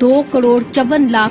2,54,00,000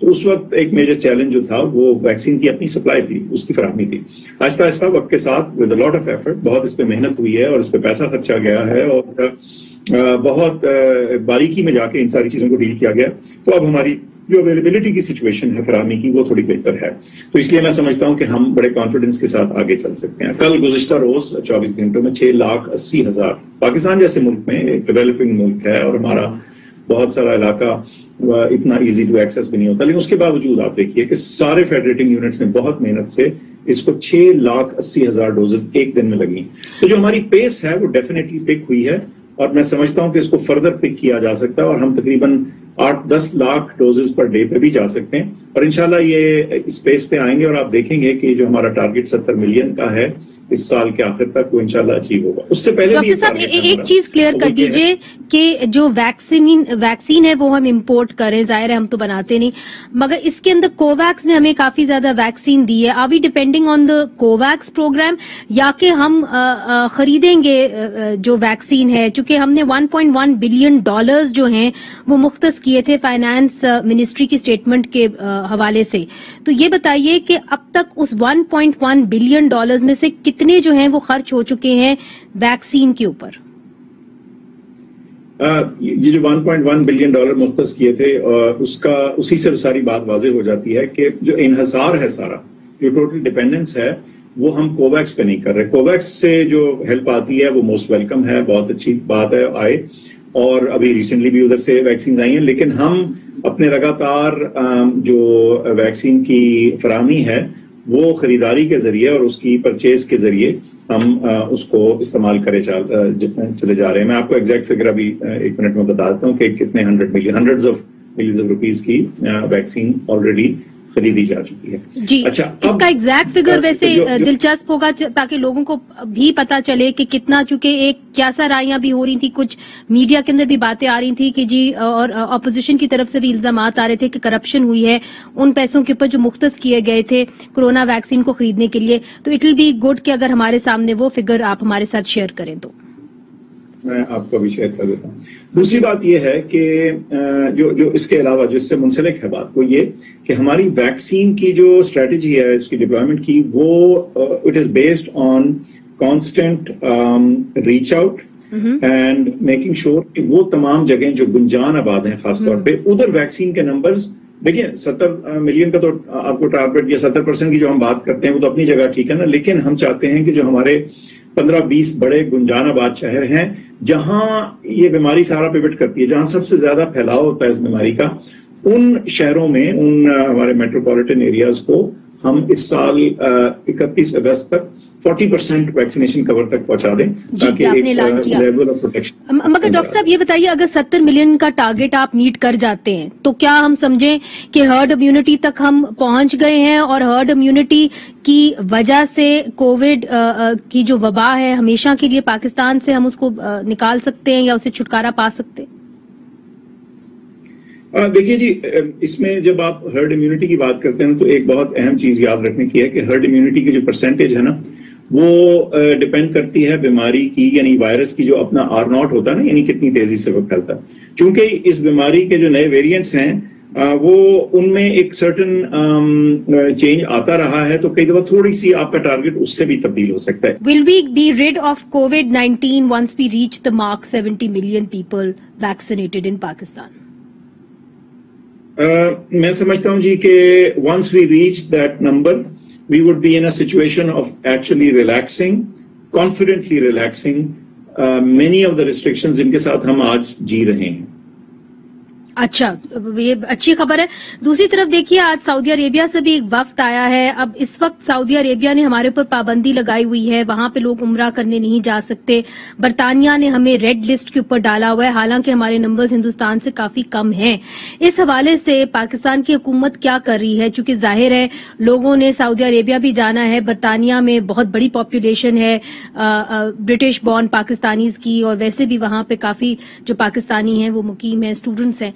تو اس وقت ایک میجر چیلنج جو تھا وہ ویکسین کی اپنی سپلائی تھی، اس کی فراہمی تھی. آہستہ آہستہ وقت کے ساتھ with a lot of effort, بہت اس پہ محنت ہوئی ہے اور اس پہ پیسہ خرچا گیا ہے اور بہت باریکی میں جا کے ان ساری چیزوں کو ڈیل کیا گیا. تو اب ہماری جو اویلیبلٹی کی سچویشن ہے فراہمی کی وہ تھوڑی بہتر ہے. تو اس لیے میں سمجھتا ہوں کہ ہم بڑے کانفیڈنس کے ساتھ آگے چل سکتے ہیں. کل گزشتہ روز 24 گھنٹوں میں 6,80,000 پاکستان جیسے ملک میں ایک ڈیولپنگ ملک ہے اور ہمارا بہت سارا علاقہ اتنا ایزی ٹو ایکسیس بھی نہیں ہوتا، لیکن اس کے باوجود آپ دیکھیے کہ سارے فیڈریٹنگ یونٹس نے بہت محنت سے اس کو 6,80,000 ڈوزز ایک دن میں لگی. تو جو ہماری پیس ہے وہ ڈیفینیٹلی پک ہوئی ہے اور میں سمجھتا ہوں کہ اس کو فردر پک کیا جا سکتا ہے اور ہم تقریباً 8-10 لاکھ ڈوزز پر ڈے پہ بھی جا سکتے ہیں اور انشاءاللہ یہ اس پیس پہ آئیں گے اور آپ دیکھیں گے کہ جو ہمارا ٹارگٹ 70 ملین کا ہے اس سال کے آخر تک وہ انشاءاللہ اچیو ہوگا. اس سے پہلے ڈاکٹر صاحب ایک چیز کلیئر کر دیجئے کہ جو ویکسین ہے وہ ہم امپورٹ کریں، ظاہر ہے ہم تو بناتے نہیں، مگر اس کے اندر کوویکس نے ہمیں کافی زیادہ ویکسین دی ہے. Are we depending on the COVAX program یا کہ ہم خریدیں گے جو ویکسین ہے؟ چونکہ ہم نے $1.1 بلین جو ہیں وہ مختص کیے تھے فائنانس منسٹری کی اسٹیٹمنٹ کے حوالے سے. تو یہ بتائیے کہ اب تک اس $1.1 بلین میں سے کتنے جو ہیں وہ خرچ ہو چکے ہیں ویکسین کے اوپر؟ یہ جو $1.1 بلین مختص کیے تھے اسی سے ساری بات واضح ہو جاتی ہے کہ جو انحصار ہے سارا، جو ٹوٹل ڈیپینڈنس ہے وہ ہم کوویکس پہ نہیں کر رہے. کوویکس سے جو ہیلپ آتی ہے وہ موسٹ ویلکم ہے، بہت اچھی بات ہے آئے، اور ابھی ریسنٹلی بھی ادھر سے ویکسین آئی ہیں، لیکن ہم اپنے لگاتار جو ویکسین کی فراہمی ہے وہ خریداری کے ذریعے اور اس کی پرچیز کے ذریعے ہم اس کو استعمال کرے چلے جا رہے ہیں. میں آپ کو ایگزیکٹ فگر ابھی 1 منٹ میں بتا دیتا ہوں کہ کتنے hundreds of millions of rupees کی ویکسین آلریڈی خریدی جا چکی ہے. جی اچھا، اس کا ایگزیکٹ فگر ویسے دلچسپ ہوگا تاکہ لوگوں کو بھی پتا چلے کہ کتنا، چونکہ ایک کیسا رائیاں بھی ہو رہی تھی، کچھ میڈیا کے اندر بھی باتیں آ رہی تھی کہ جی، اور اپوزیشن کی طرف سے بھی الزامات آ رہے تھے کہ کرپشن ہوئی ہے ان پیسوں کے اوپر جو مختص کیے گئے تھے کورونا ویکسین کو خریدنے کے لیے. تو اٹ ول بی گڈ کہ اگر ہمارے سامنے وہ فگر آپ ہمارے ساتھ شیئر کریں تو میں آپ کو بھی شیئر کر دیتا ہوں. دوسری بات یہ ہے کہ جو اس کے علاوہ جو اس سے منسلک ہے بات، وہ یہ کہ ہماری ویکسین کی جو اسٹریٹجی ہے اس کی ڈپلائمنٹ کی، وہ it is based on constant reach out and making sure کہ وہ تمام جگہیں جو گنجان آباد ہیں خاص طور پہ ادھر ویکسین کے نمبرز، دیکھیے 70 ملین کا تو آپ کو ٹارگیٹ یا 70% کی جو ہم بات کرتے ہیں وہ تو اپنی جگہ ٹھیک ہے نا، لیکن ہم چاہتے ہیں کہ جو ہمارے 15-20 بڑے گنجان آباد شہر ہیں جہاں یہ بیماری سارا پیوٹ کرتی ہے، جہاں سب سے زیادہ پھیلاؤ ہوتا ہے اس بیماری کا، ان شہروں میں، ان ہمارے میٹروپولیٹن ایریاز کو ہم اس سال 31 اگست تک 40% ویکسینیشن کور تک پہنچا دیں تاکہ ایک لیول آف پروٹیکشن. مگر ڈاکٹر صاحب یہ بتائیے، اگر 70 ملین کا ٹارگٹ آپ میٹ کر جاتے ہیں تو کیا ہم سمجھیں کہ ہرڈ امیونٹی تک ہم پہنچ گئے ہیں اور ہرڈ امیونٹی کی وجہ سے کووڈ کی جو وبا ہے ہمیشہ کے لیے پاکستان سے ہم اس کو نکال سکتے ہیں یا اسے چھٹکارا پا سکتے ہیں؟ دیکھیے جی، اس میں جب آپ ہرڈ امیونٹی کی بات کرتے ہیں تو ایک بہت اہم چیز یاد رکھنے کی ہے کہ ہرڈ امیونٹی کی جو پرسنٹیج ہے نا، وہ ڈپینڈ کرتی ہے بیماری کی، یعنی وائرس کی جو اپنا R0 ہوتا ہے نا، یعنی کتنی تیزی سے وہ پھیلتا ہے. چونکہ اس بیماری کے جو نئے ویریئنٹس ہیں وہ ان میں ایک سرٹن چینج آتا رہا ہے، تو کئی دفعہ تھوڑی سی آپ کا ٹارگٹ اس سے بھی تبدیل ہو سکتا ہے. Will we be rid of COVID-19 once we reach the mark 70 million people vaccinated in Pakistan? میں سمجھتا ہوں جی کہ once we reach that number we would be in a situation of actually relaxing, confidently relaxing many of the restrictions جن کے ساتھ ہم آج جی رہے ہیں. اچھا، یہ اچھی خبر ہے. دوسری طرف دیکھیے، آج سعودی عربیہ سے بھی ایک وفد آیا ہے. اب اس وقت سعودی عربیہ نے ہمارے اوپر پابندی لگائی ہوئی ہے، وہاں پہ لوگ عمرہ کرنے نہیں جا سکتے. برطانیہ نے ہمیں ریڈ لسٹ کے اوپر ڈالا ہوا ہے، حالانکہ ہمارے نمبرز ہندوستان سے کافی کم ہیں. اس حوالے سے پاکستان کی حکومت کیا کر رہی ہے؟ چونکہ ظاہر ہے لوگوں نے سعودی عربیہ بھی جانا ہے، برطانیہ میں بہت بڑی پاپولیشن ہے برٹش بورن پاکستانیز کی، اور ویسے بھی وہاں پہ کافی جو پاکستانی ہیں وہ مقیم ہیں، اسٹوڈنٹس ہیں.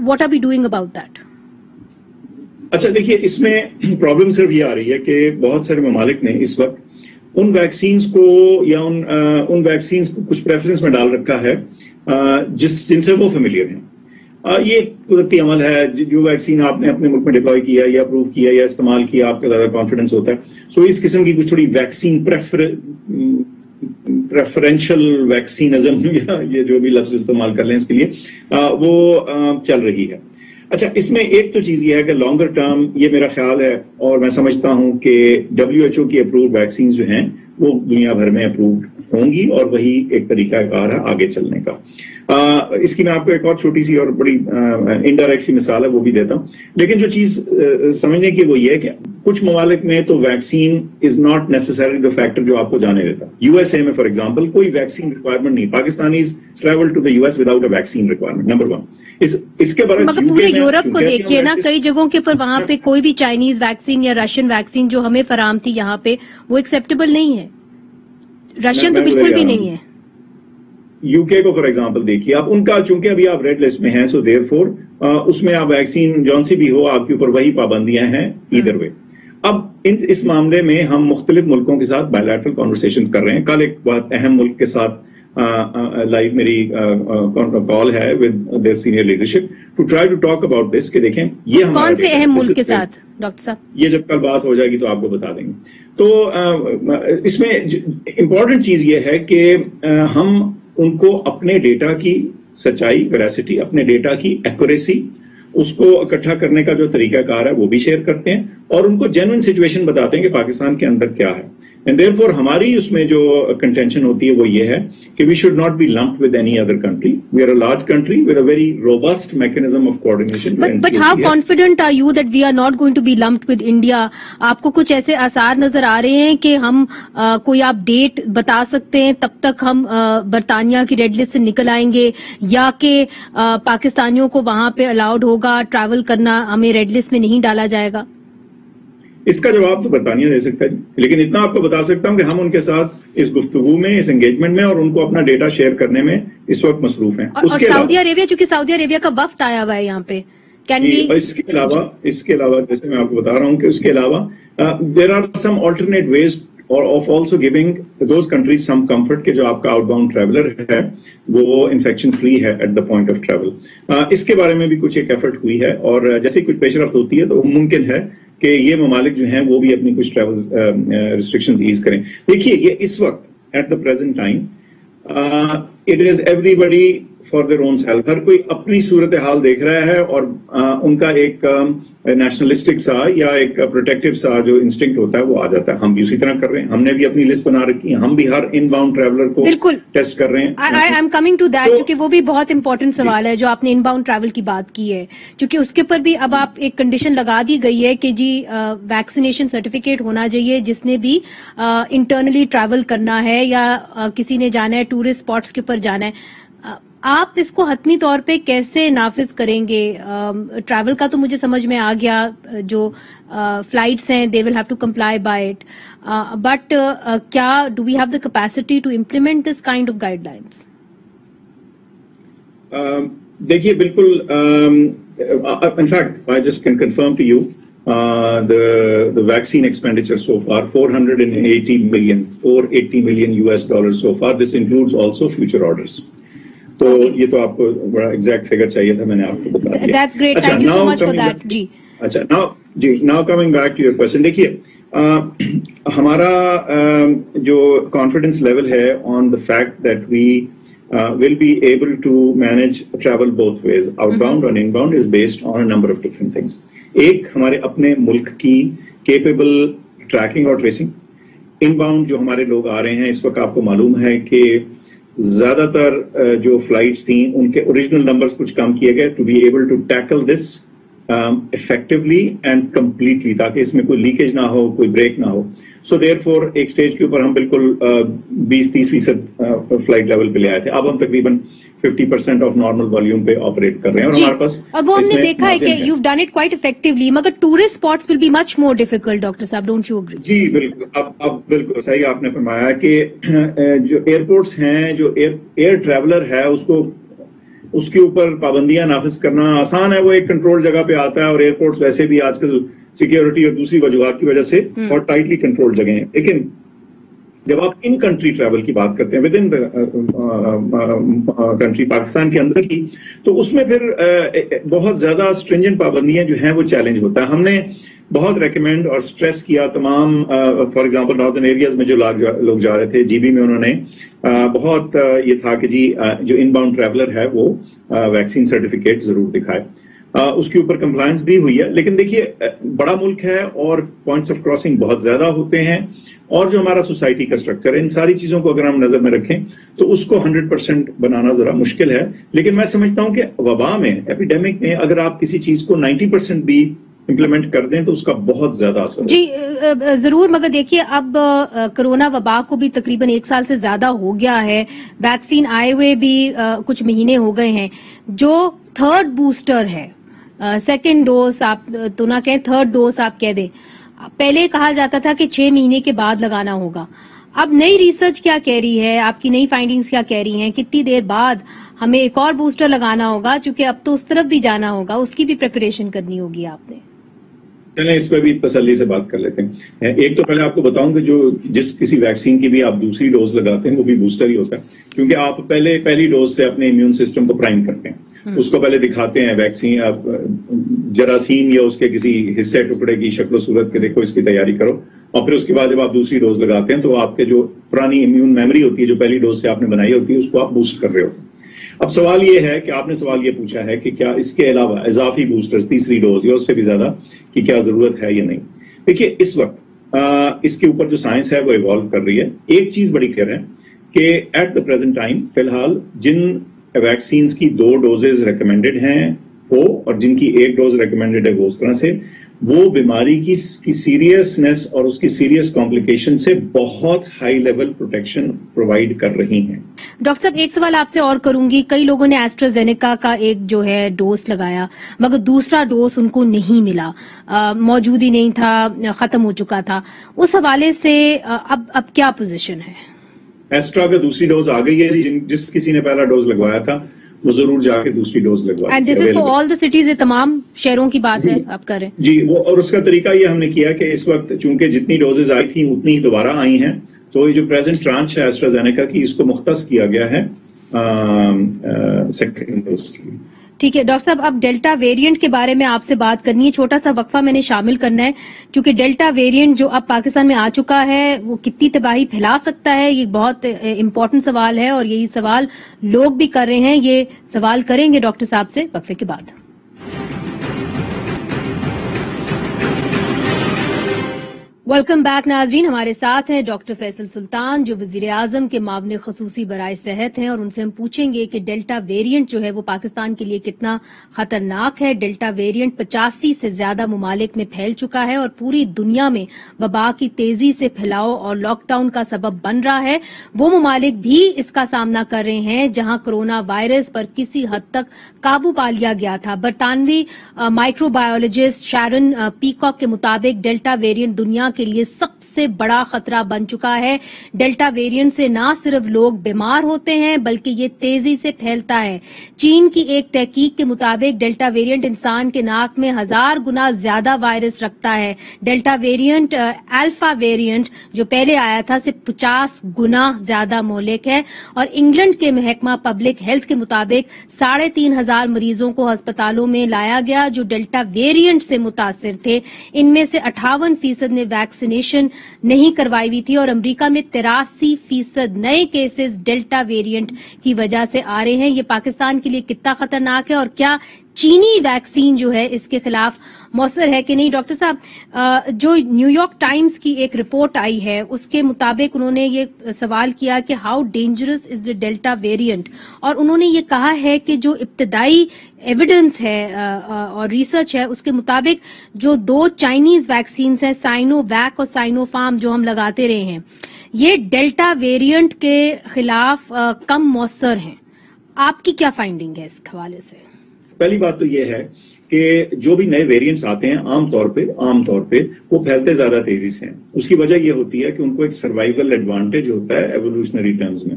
What are we doing about that? اچھا دیکھیے، اس میں پرابلم صرف یہ آ رہی ہے کہ بہت سارے ممالک نے اس وقت ان ویکسینز کو یا ان ویکسینز کو کچھ پریفرنس میں ڈال رکھا ہے جن سے وہ فیملیئر ہیں. یہ قدرتی عمل ہے. جو ویکسین آپ نے اپنے ملک میں ڈپلوائے کیا یا اپروو کیا یا استعمال کیا, آپ کا زیادہ کانفیڈنس ہوتا ہے. سو اس قسم کی کچھ تھوڑی ویکسین پریفرینشل ویکسینزم یا یہ جو بھی لفظ استعمال کر لیں اس کے لیے, وہ چل رہی ہے. اچھا, اس میں ایک تو چیز یہ ہے کہ لانگر ٹرم یہ میرا خیال ہے اور میں سمجھتا ہوں کہ WHO کی اپرووڈ ویکسینز جو ہیں وہ دنیا بھر میں اپرووڈ ہوں گی اور وہی ایک طریقہ کار ہے آگے چلنے کا. اس کی میں آپ کو ایک اور چھوٹی سی اور بڑی انڈائریکٹ سی مثال ہے وہ بھی دیتا ہوں. لیکن جو چیز سمجھنے کی وہ یہ ہے کہ کچھ ممالک میں تو vaccine is not necessary the factor جو آپ کو جانے دیتا. USA میں فار ایگزامپل کوئی ویکسین ریکوائرمنٹ نہیں. Pakistanis travel to the US without a vaccine requirement, number 1. اس کے برعکس پورے یورپ کو دیکھیے نا, کئی جگہوں کے پر وہاں پہ کوئی بھی چائنیز ویکسین یا رشین ویکسین جو ہمیں فراہم تھی یہاں پہ وہ ایکسیپٹیبل نہیں ہے. رشین تو بالکل بھی نہیں ہے. UK کو فار ایگزامپل دیکھیے آپ, ان کا چونکہ ابھی آپ ریڈ لسٹ میں ہیں, سو دیر فور اس میں آپ ویکسین جون سی بھی ہو آپ کے اوپر وہی پابندیاں ہیں ایدر وے. اب اس معاملے میں ہم مختلف ملکوں کے ساتھ بائیلیٹرل کانورسیشنز کر رہے ہیں. کل ایک بہت اہم ملک کے ساتھ لائیو میری کال ہے with their senior leadership to try to talk about this کہ دیکھیں یہ کون سے اہم ملک کے ساتھ ڈاکٹر صاحب, یہ جب کل بات ہو جائے گی تو آپ کو بتا دیں گے. تو اس میں امپورٹنٹ چیز یہ ہے کہ ہم ان کو اپنے ڈیٹا کی سچائی, ویراسٹی, اپنے ڈیٹا کی ایکوریسی, اس کو اکٹھا کرنے کا جو طریقہ کار ہے وہ بھی شیئر کرتے ہیں اور ان کو جینوئن سچویشن بتاتے ہیں کہ پاکستان کے اندر کیا ہے. اینڈ دیئر فور ہماری اس میں جو کنٹینشن ہوتی ہے وہ یہ ہے کہ we should not be lumped with any other country. We are a large country with a very robust mechanism of coordination. But how confident are you that we are not going to be lumped with India? آپ کو کچھ ایسے آثار نظر آ رہے ہیں کہ ہم کوئی آپ ڈیٹ بتا سکتے ہیں تب تک ہم برطانیہ کی ریڈ لسٹ سے نکل آئیں گے, یا کہ پاکستانیوں کو وہاں پہ الاؤڈ ہوگا ٹریول کرنا, ہمیں ریڈ لسٹ میں نہیں ڈالا جائے گا؟ اس کا جواب تو برطانیہ دے سکتا ہے, لیکن اتنا آپ کو بتا سکتا ہوں کہ ہم ان کے ساتھ اس گفتگو میں, اس انگیجمنٹ میں اور ان کو اپنا ڈیٹا شیئر کرنے میں اس وقت مصروف ہیں. اور سعودی عربیہ, چونکہ سعودی عربیہ کا وفد آیا ہوا ہے یہاں پہ, اس کے علاوہ جیسے میں آپ کو بتا رہا ہوں کہ اس کے علاوہ there are some alternate ways of also giving those countries some comfort کہ جو آپ کا آؤٹ باؤنڈ ٹریولر ہے وہ انفیکشن فری ہے at the point of travel. اس کے بارے میں بھی کچھ ایک ایفرٹ ہوئی ہے اور جیسے کچھ پیش رفت ہوتی ہے تو ممکن ہے کہ یہ ممالک جو ہیں وہ بھی اپنی کچھ ٹریول ریسٹرکشنز ایز کریں. دیکھیے یہ اس وقت at the present time it is everybody for their own self. ہر کوئی اپنی صورتحال دیکھ رہا ہے اور ان کا ایک نیشنلسٹک سا یا ایک پروٹیکٹیو سا جو انسٹنکٹ ہوتا ہے وہ آ جاتا ہے. ہم بھی اسی طرح کر رہے ہیں, ہم نے بھی اپنی لسٹ بنا رکھی ہے, ہم بھی ہر ان باؤنڈ ٹریولر کو ٹیسٹ کر رہے ہیں. I am coming to that, کیونکہ وہ بھی بہت امپورٹنٹ سوال ہے جو آپ نے ان باؤنڈ ٹریول کی بات کی ہے, کیونکہ اس کے اوپر بھی اب آپ ایک کنڈیشن لگا دی گئی ہے کہ جی ویکسینیشن سرٹیفکیٹ ہونا چاہیے جس نے بھی انٹرنلی ٹریول کرنا ہے یا کسی نے جانا ہے ٹورسٹ اسپاٹس کے اوپر جانا ہے. آپ اس کو حتمی طور پہ کیسے نافذ کریں گے؟ ٹریول کا تو مجھے سمجھ میں آ گیا, جو فلائٹس ہیں they will have to comply by it, but کیا do we have the capacity to implement this kind of guidelines? دیکھیے بالکل, in fact I just can confirm to you the vaccine expenditure so far $480 million US dollars so far. This includes also future orders. تو یہ تو آپ کو بڑا exact figure چاہیے تھا, میں نے آپ کو بتا دیا. That's great, thank you so much for that. جی اچھا, now coming back to your question. دیکھیے ہمارا جو کانفیڈنس لیول ہے on the fact that we will be able to manage travel both ways, outbound and inbound, is based on a number of different things. ایک ہمارے اپنے ملک کی capable tracking اور tracing. Inbound جو ہمارے لوگ آ رہے ہیں اس وقت آپ کو معلوم ہے کہ زیادہ تر جو فلائٹس تھیں ان کے اوریجنل نمبرز کچھ کم کیے گئے to be able to tackle this effectively and completely, تاکہ اس میں کوئی لیکیج نہ ہو, کوئی بریک نہ ہو. سو دیر فور ایک سٹیج کے اوپر ہم بالکل 20-30% فلائٹ لیول پہ لے آئے تھے. اب ہم تقریباً 50% آف نارمل والیوم پہ آپریٹ کر رہے ہیں اور ہمارے پاس, اور وہ ہم نے دیکھا ہے کہ you done it quite effectively, مگر tourist spots will be much more difficult. Doctor صاحب ڈونٹ یو اگری؟ جی بالکل, اب بالکل صحیح آپ نے فرمایا کہ جو ایئرپورٹس ہیں, جو ایئر ٹریولر ہے اس کے اوپر پابندیاں نافذ کرنا آسان ہے. وہ ایک کنٹرول جگہ پہ آتا ہے اور ایئرپورٹس ویسے بھی آج کل سیکیورٹی اور دوسری وجوہات کی وجہ سے بہت ٹائٹلی کنٹرول جگہ ہیں. لیکن جب آپ ان کنٹری ٹریول کی بات کرتے ہیں ود ان کنٹری پاکستان کے اندر کی، تو اس میں پھر بہت زیادہ اسٹرنجنٹ پابندیاں جو ہیں وہ چیلنج ہوتا ہے. ہم نے بہت ریکمینڈ اور سٹریس کیا تمام فار ایگزامپل ناردرن ایریاز میں جو لوگ جا رہے تھے، جی بی میں انہوں نے بہت یہ تھا کہ جی جو ان باؤنڈ ٹریولر ہے وہ ویکسین سرٹیفکیٹ ضرور دکھائے. اس کے اوپر کمپلائنس بھی ہوئی ہے، لیکن دیکھیے بڑا ملک ہے اور پوائنٹس آف کراسنگ بہت زیادہ ہوتے ہیں، اور جو ہمارا سوسائٹی کا سٹرکچر ہے، ان ساری چیزوں کو اگر ہم نظر میں رکھیں تو اس کو 100% بنانا ذرا مشکل ہے. لیکن میں سمجھتا ہوں کہ وبا میں، ایپیڈیمک میں اگر آپ کسی چیز کو 90% بھی امپلیمنٹ کر دیں تو اس کا بہت زیادہ اثر جی ضرور. مگر دیکھیے اب کرونا وبا کو بھی تقریباً 1 سال سے زیادہ ہو گیا ہے، ویکسین آئے ہوئے بھی کچھ مہینے ہو گئے ہیں. جو تھرڈ بوسٹر ہے، سیکنڈ ڈوز آپ تو نہ کہیں، تھرڈ ڈوز آپ کہہ دیں، پہلے کہا جاتا تھا کہ 6 مہینے کے بعد لگانا ہوگا. اب نئی ریسرچ کیا کہہ رہی ہے، آپ کی نئی فائنڈنگز کیا کہہ رہی ہیں، کتنی دیر بعد ہمیں ایک اور بوسٹر لگانا ہوگا؟ چونکہ اب تو اس طرف بھی جانا ہوگا، اس کی بھی پریپریشن کرنی ہوگی آپ نے. چلیں اس پہ بھی تسلی سے بات کر لیتے ہیں. ایک تو پہلے آپ کو بتاؤں کہ جس کسی ویکسین کی بھی آپ دوسری ڈوز لگاتے ہیں وہ بھی بوسٹر ہی ہوتا ہے، کیونکہ آپ پہلی ڈوز سے اپنے امیون سسٹم کو پرائم کرتے ہیں. اس کو پہلے دکھاتے ہیں ویکسین، آپ جراثیم یا اس کے کسی حصے ٹکڑے کی شکل و صورت کے دیکھو، اس کی تیاری کرو، اور پھر اس کے بعد جب آپ دوسری ڈوز لگاتے ہیں تو آپ کے جو پرانی امیون میموری ہوتی ہے جو پہلی ڈوز سے آپ نے بنائی ہوتی ہے اس کو آپ بوسٹ کر رہے ہوتے ہیں. اب سوال یہ ہے کہ آپ نے سوال یہ پوچھا ہے کہ کیا اس کے علاوہ اضافی بوسٹر تیسری ڈوز یا اس سے بھی زیادہ کی کیا ضرورت ہے یا نہیں. دیکھیے اس وقت اس کے اوپر جو سائنس ہے وہ ایوالو کر رہی ہے. ایک چیز بڑی کلیئر ہے کہ ایٹ دا پریزنٹ ٹائم فی الحال جن ویکسینز کی 2 ڈوزز ریکمینڈڈ ہیں وہ، اور جن کی 1 ڈوز ریکمینڈڈ ہے وہ، اس طرح سے وہ بیماری کی سیریسنس اور اس کی سیریس کمپلیکیشن سے بہت ہائی لیول پروٹیکشن پرووائڈ کر رہی ہیں. ڈاکٹر صاحب ایک سوال آپ سے اور کروں گی. کئی لوگوں نے ایسٹرازینیکا کا ایک جو ہے ڈوز لگایا، مگر دوسرا ڈوز ان کو نہیں ملا، موجود ہی نہیں تھا، ختم ہو چکا تھا. اس حوالے سے اب کیا پوزیشن ہے؟ ایسٹرا کا دوسری ڈوز آ گئی ہے، جس کسی نے پہلا ڈوز لگوایا تھا وہ ضرور جا کے دوسری ڈوز لگوائے. And this is for all the cities, تمام شہروں کی بات ہے آپ کر رہے ہیں؟ جی، وہ اور اس کا طریقہ یہ ہم نے کیا کہ اس وقت چونکہ جتنی ڈوزز آئی تھیں اتنی ہی دوبارہ آئی ہیں، تو یہ جو پریزنٹ ٹرانچ ہے ایسٹرازینیکا کی، اس کو مختص کیا گیا ہے سیکنڈ ڈوز کی. ٹھیک ہے ڈاکٹر صاحب، اب ڈیلٹا ویریئنٹ کے بارے میں آپ سے بات کرنی ہے. چھوٹا سا وقفہ میں نے شامل کرنا ہے، چونکہ ڈیلٹا ویریئنٹ جو اب پاکستان میں آ چکا ہے وہ کتنی تباہی پھیلا سکتا ہے، یہ بہت امپورٹنٹ سوال ہے، اور یہی سوال لوگ بھی کر رہے ہیں. یہ سوال کریں گے ڈاکٹر صاحب سے وقفے کے بعد. ویلکم بیک ناظرین، ہمارے ساتھ ہیں ڈاکٹر فیصل سلطان جو وزیر اعظم کے معاون خصوصی برائے صحت ہیں، اور ان سے ہم پوچھیں گے کہ ڈیلٹا ویریئنٹ جو ہے وہ پاکستان کے لیے کتنا خطرناک ہے. ڈیلٹا ویریئنٹ 85 سے زیادہ ممالک میں پھیل چکا ہے اور پوری دنیا میں وبا کی تیزی سے پھیلاؤ اور لاک ڈاؤن کا سبب بن رہا ہے. وہ ممالک بھی اس کا سامنا کر رہے ہیں جہاں کرونا وائرس پر کسی حد تک قابو پا لیا گیا تھا. برطانوی مائکرو بایولوجسٹ شارن پیکاک کے مطابق ڈیلٹا ویریئنٹ دنیا کے لیے سب سے بڑا خطرہ بن چکا ہے. ڈیلٹا ویریئنٹ سے نہ صرف لوگ بیمار ہوتے ہیں بلکہ یہ تیزی سے پھیلتا ہے. چین کی ایک تحقیق کے مطابق ڈیلٹا ویریئنٹ انسان کے ناک میں 1000 گنا زیادہ وائرس رکھتا ہے. ڈیلٹا ویریئنٹ الفا ویریئنٹ جو پہلے آیا تھا سے 50 گنا زیادہ مہلک ہے. اور انگلینڈ کے محکمہ پبلک ہیلتھ کے مطابق 3500 مریضوں کو ہسپتالوں میں لایا گیا جو ڈیلٹا ویریئنٹ سے متاثر تھے. ان میں سے 58% نے ویکسینیشن نہیں کروائی ہوئی تھی، اور امریکہ میں 83% نئے کیسز ڈیلٹا ویریئنٹ کی وجہ سے آ رہے ہیں. یہ پاکستان کے لیے کتنا خطرناک ہے، اور کیا چینی ویکسین جو ہے اس کے خلاف مؤثر ہے کہ نہیں؟ ڈاکٹر صاحب، جو نیو یارک ٹائمز کی ایک رپورٹ آئی ہے اس کے مطابق انہوں نے یہ سوال کیا کہ how dangerous is the delta variant, اور انہوں نے یہ کہا ہے کہ جو ابتدائی ایویڈنس ہے اور ریسرچ ہے اس کے مطابق جو 2 چائنیز ویکسینز ہیں، سائنو ویک اور سائنو فارم، جو ہم لگاتے رہے ہیں، یہ ڈیلٹا ویریئنٹ کے خلاف کم مؤثر ہیں. آپ کی کیا فائنڈنگ ہے اس حوالے سے؟ پہلی بات تو یہ ہے کہ جو بھی نئے ویریئنٹس آتے ہیں عام طور پہ وہ پھیلتے زیادہ تیزی سے ہیں. اس کی وجہ یہ ہوتی ہے کہ ان کو ایک سروائیول ایڈوانٹیج ہوتا ہے ایوولوشنری ٹرمز میں.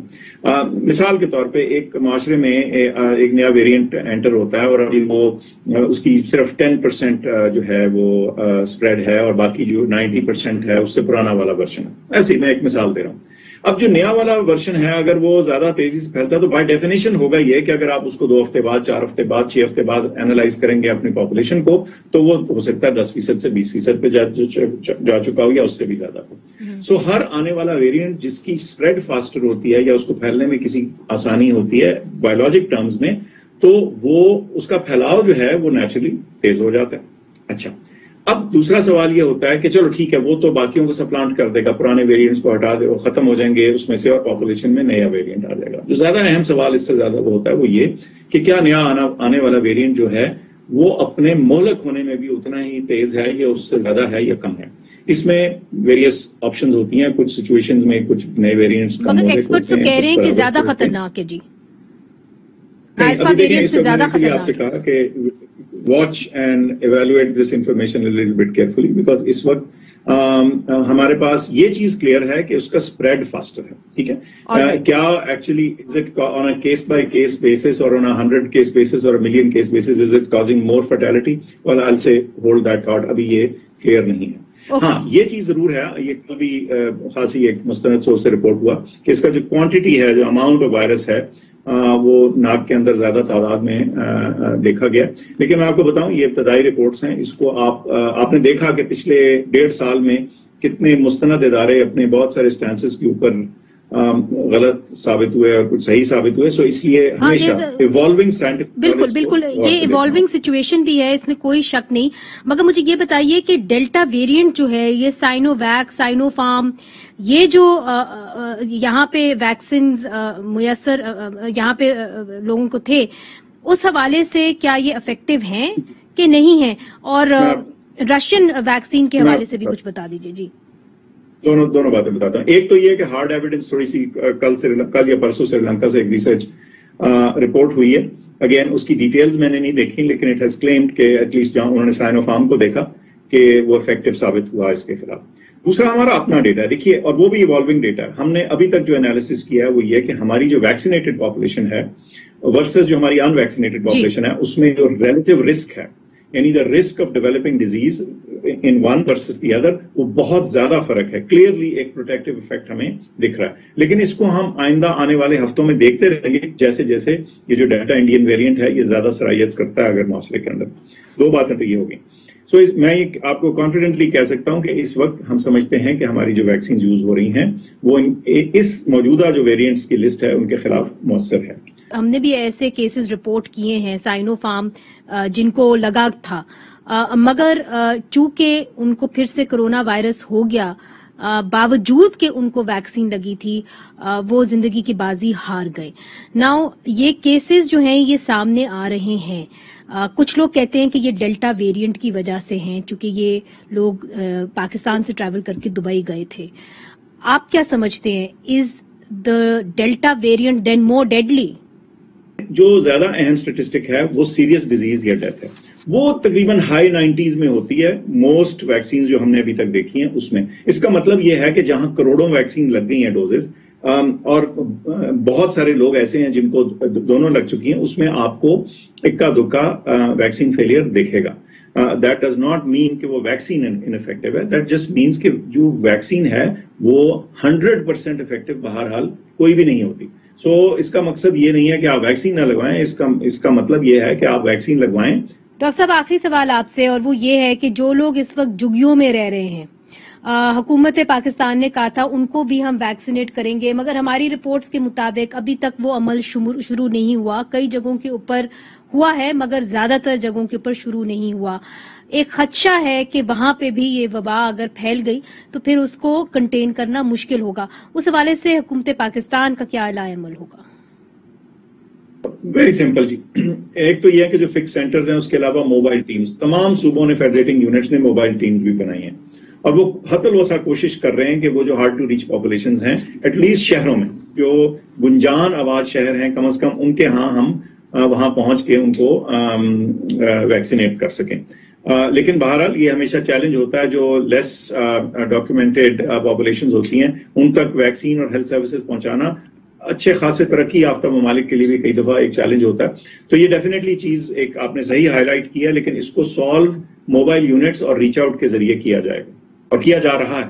مثال کے طور پہ ایک معاشرے میں ایک نیا ویریئنٹ انٹر ہوتا ہے اور ابھی وہ اس کی صرف 10% جو ہے وہ اسپریڈ ہے اور باقی جو 90% ہے اس سے پرانا والا ورژن ہے. ایسے میں ایک مثال دے رہا ہوں. اب جو نیا والا ورژن ہے اگر وہ زیادہ تیزی سے پھیلتا ہے تو بائی ڈیفینیشن ہوگا یہ کہ اگر آپ اس کو 2 ہفتے بعد 4 ہفتے بعد 6 ہفتے بعد اینالائز کریں گے اپنی پاپولیشن کو تو وہ ہو سکتا ہے 10% سے 20% پہ جا چکا ہو یا اس سے بھی زیادہ ہو. سو ہر آنے والا ویریئنٹ جس کی اسپریڈ فاسٹر ہوتی ہے یا اس کو پھیلنے میں کسی آسانی ہوتی ہے بایولوجک ٹرمز میں تو وہ اس کا پھیلاؤ جو ہے وہ نیچرلی تیز ہو جاتا ہے. اچھا اب دوسرا سوال یہ ہوتا ہے کہ چلو ٹھیک ہے وہ تو باقیوں کو سپلانٹ کر دے گا, پرانے ویریئنٹس کو ہٹا دے, وہ ختم ہو جائیں گے اس میں سے اور پاپولیشن میں نیا ویریئنٹ آ جائے گا. جو زیادہ اہم سوال اس سے زیادہ وہ ہوتا ہے وہ یہ کہ کیا نیا آنے والا ویریئنٹ جو ہے وہ اپنے مہلک ہونے میں بھی اتنا ہی تیز ہے یا اس سے زیادہ ہے یا کم ہے. اس میں ویریس آپشنز ہوتی ہیں, کچھ سچویشنز میں کچھ نئے ویریئنٹس مگر ایکسپرٹ تو کہہ رہے ہیں کہ زیادہ خطرناک ہے. جی الفا ویریئنٹ سے زیادہ خطرناک. آپ سے کہا کہ watch and evaluate this information a little bit carefully because اس وقت ہمارے پاس یہ چیز کلیئر ہے کہ اس کا اسپریڈ فاسٹر ہے. ٹھیک ہے, کیا actually is it on a case by case basis or on a 100 case basis or million case basis is it causing more fatality? well I'll say hold that thought, ابھی یہ clear نہیں ہے. ہاں یہ چیز ضرور ہے, یہ کل بھی خاصی ایک مستند سورس سے رپورٹ ہوا کہ اس کا جو کوانٹٹی ہے, جو اماؤنٹ آف وائرس ہے وہ ناک کے اندر زیادہ تعداد میں دیکھا گیا. لیکن میں آپ کو بتاؤں یہ ابتدائی رپورٹس ہیں, اس کو آپ نے دیکھا کہ پچھلے 1.5 سال میں کتنے مستند ادارے اپنے بہت سارے سٹینسز کے اوپر غلط ثابت ہوئے اور کچھ صحیح ثابت ہوئے. سو اس لیے ہمیشہ ایوالونگ سائنٹفک بالکل یہ ایوالونگ سچویشن بھی ہے, اس میں کوئی شک نہیں. مگر مجھے یہ بتائیے کہ ڈیلٹا ویریئنٹ جو ہے یہ سائنو ویک, سائنو فارم, یہ جو یہاں پہ ویکسینز میسر یہاں پہ لوگوں کو تھے, اس حوالے سے کیا یہ افیکٹو ہیں کہ نہیں ہیں؟ اور رشین ویکسین کے حوالے سے بھی کچھ بتا دیجیے. جی دونوں باتیں بتاتا ہوں. ایک تو یہ کہ ہارڈ ایویڈنس تھوڑی سی کل یا پرسوں سری لنکا سے ایک ریسرچ رپورٹ ہوئی ہے. اگین اس کی ڈیٹیلز میں نے نہیں دیکھی لیکن اٹ ہیز کلیمڈ کہ ایٹ لیسٹ جہاں انہوں نے سائنو فارم کو دیکھا کہ وہ افیکٹو ثابت ہوا اس کے خلاف. دوسرا ہمارا اپنا ڈیٹا ہے, دیکھیے, اور وہ بھی ایوالونگ ڈیٹا ہے. ہم نے ابھی تک جو انالیسس کیا ہے وہ یہ کہ ہماری جو ویکسینیٹڈ پاپولیشن ہے ورسز جو ہماری ان ویکسینیٹڈ پاپولیشن ہے اس میں جو ریلیٹو رسک ہے, یعنی the risk of developing disease in one versus the other, وہ بہت زیادہ فرق ہے. کلیئرلی ایک پروٹیکٹیو افیکٹ ہمیں دکھ رہا ہے. لیکن اس کو ہم آئندہ آنے والے ہفتوں میں دیکھتے رہیں گے جیسے جیسے یہ جو ڈیلٹا انڈین ویریئنٹ ہے یہ زیادہ صلاحیت کرتا ہے اگر معاشرے کے اندر. دو باتیں تو یہ ہوگی. سو میں آپ کو کانفیڈنٹلی کہہ سکتا ہوں کہ اس وقت ہم سمجھتے ہیں کہ ہماری جو ویکسین یوز ہو رہی ہیں وہ اس موجودہ جو ویریئنٹس کی لسٹ ہے ان کے خلاف مؤثر ہے. ہم نے بھی ایسے کیسز رپورٹ کیے ہیں سائنو فارم جن کو لگا تھا, مگر چونکہ ان کو پھر سے کرونا وائرس ہو گیا, باوجود کہ ان کو ویکسین لگی تھی وہ زندگی کی بازی ہار گئے. ناؤ یہ کیسز جو ہیں یہ سامنے آ رہے ہیں. کچھ لوگ کہتے ہیں کہ یہ ڈیلٹا ویریئنٹ کی وجہ سے ہیں چونکہ یہ لوگ پاکستان سے ٹریول کر کے دبئی گئے تھے. آپ کیا سمجھتے ہیں, is the delta variant then more deadly? جو زیادہ اہم سٹیٹسٹک ہے وہ سیریس ڈیزیز یا ڈیتھ ہے, وہ تقریباً ہائی 90s میں ہوتی ہے موسٹ ویکسین جو ہم نے ابھی تک دیکھی ہیں اس میں. اس کا مطلب یہ ہے کہ جہاں کروڑوں ویکسین لگ گئی ہیں ڈوزز اور بہت سارے لوگ ایسے ہیں جن کو دونوں لگ چکی ہیں, اس میں آپ کو اکا دکا ویکسین فیلئر دیکھے گا. دیٹ ڈز ناٹ مین کہ وہ ویکسین انفیکٹو ہے, دیٹ جسٹ مینس کہ جو ویکسین ہے وہ 100% افیکٹو بہرحال کوئی بھی نہیں ہوتی. سو اس کا مقصد یہ نہیں ہے کہ آپ ویکسین نہ لگوائیں, اس کا مطلب یہ ہے کہ آپ ویکسین لگوائیں. ڈاکٹر صاحب آخری سوال آپ سے, اور وہ یہ ہے کہ جو لوگ اس وقت جھگیوں میں رہ رہے ہیں, حکومت پاکستان نے کہا تھا ان کو بھی ہم ویکسینیٹ کریں گے, مگر ہماری رپورٹس کے مطابق ابھی تک وہ عمل شروع نہیں ہوا. کئی جگہوں کے اوپر ہوا ہے مگر زیادہ تر جگہوں کے اوپر شروع نہیں ہوا. ایک خدشہ ہے کہ وہاں پہ بھی یہ وبا اگر پھیل گئی تو پھر اس کو کنٹین کرنا مشکل ہوگا. اس حوالے سے حکومت پاکستان کا کیا اعلی عمل ہوگا؟ ویری سمپل جی. ایک تو یہ ہے کہ جو فکس سینٹرز ہیں اس کے علاوہ موبائل ٹیمز, تمام صوبوں نے فیڈریٹنگ یونٹس نے موبائل ٹیمز بھی بنائی ہیں اور وہ حد الوسع کوشش کر رہے ہیں کہ وہ جو ہارڈ ٹو ریچ پاپولیشنز ہیں ایٹ لیسٹ شہروں میں جو گنجان آباد شہر ہیں کم از کم ان کے ہاں ہم وہاں پہنچ کے ان کو ویکسینیٹ کر سکیں. لیکن بہرحال یہ ہمیشہ چیلنج ہوتا ہے, جو لیس ڈاکیومنٹڈ پاپولیشنز ہوتی ہیں ان تک ویکسین اور ہیلتھ سروسز پہنچانا اچھے خاصے ترقی یافتہ ممالک کے لیے بھی کئی دفعہ ایک چیلنج ہوتا ہے. تو یہ ڈیفینیٹلی چیز ایک آپ نے صحیح ہائی لائٹ کیا, لیکن اس کو سالو موبائل یونٹس اور ریچ آؤٹ کے ذریعے کیا جائے گا اور کیا جا رہا ہے.